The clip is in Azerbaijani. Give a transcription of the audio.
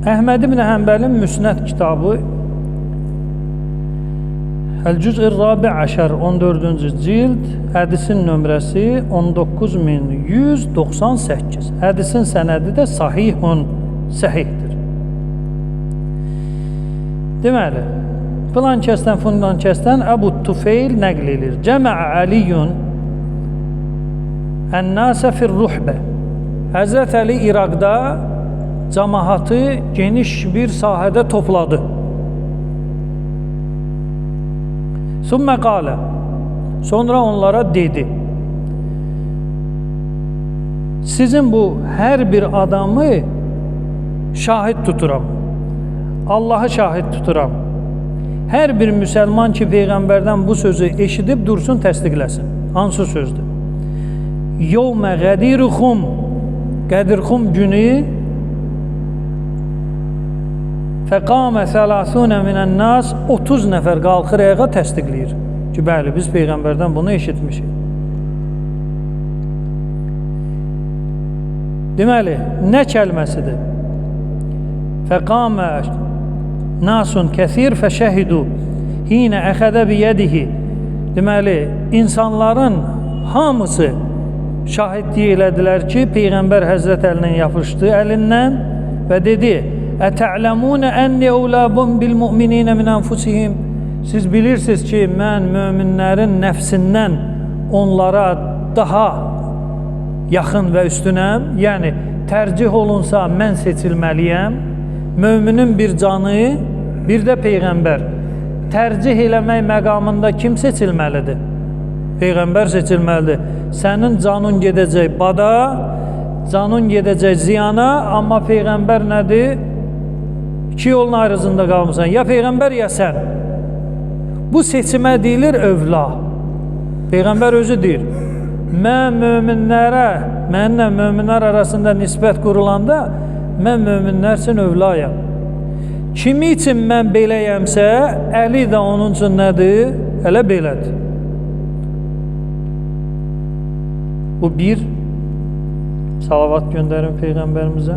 Əhməd ibn Həmbəlin Müsnəd kitabı El-Cüz-i Rabi Əşər 14-cü cild, hədisin nömrəsi 19198. Hədisin sənədi də sahihun, səhihdir. Deməli, filan kəsdən Əbu Tufeyl nəql edir. Cəmə'ə Əliyun ən-nəsə fir-ruhbə. Həzrət Əli İraqda cəmaatı geniş bir sahədə topladı. Sümmə qalə, sonra onlara dedi, sizin bu hər bir adamı şahid tuturam, Allahı şahid tuturam. Hər bir müsəlman ki, Peyğəmbərdən bu sözü eşidib dursun, təsdiqləsin. Hansı sözdür? Yevmə qədirxum, qədirxum günü fəqamə sələsunə minən-nas 30 nəfər qalxır ayağa təsdiqləyir ki, bəli, biz Peyğəmbərdən bunu eşitmişik. Deməli, nə kəlməsidir? Fəqamə nasun kəthir fəşəhidu hinə əxədə biyədihi. Deməli, insanların hamısı şahidliyi elədilər ki, Peyğəmbər Həzrət Əlinin yapışdı əlindən və dedi, Ətə'ləmunə ənni əvlabun bil-mü'mininə min ənfusihim. Siz bilirsiniz ki, mən möminlərin nəfsindən onlara daha yaxın və üstünəm. Yəni, tərcih olunsa mən seçilməliyəm. Möminin bir canı, bir də Peyğəmbər. Tərcih eləmək məqamında kim seçilməlidir? Peyğəmbər seçilməlidir. Sənin canın gedəcək bada, canın gedəcək ziyana, amma Peyğəmbər nədir? İki yolun ayrısında qalmışsan. Ya Peyğəmbər, ya sən. Bu seçimə deyilir övla. Peyğəmbər özü deyir. Mən möminlərə, mənlə möminlər arasında nisbət qurulanda, mən möminlər üçün övlayam. Kimi üçün mən beləyəmsə, Əli də onun üçün nədir? Elə belədir. Bu bir, salavat göndərin Peyğəmbərimizə.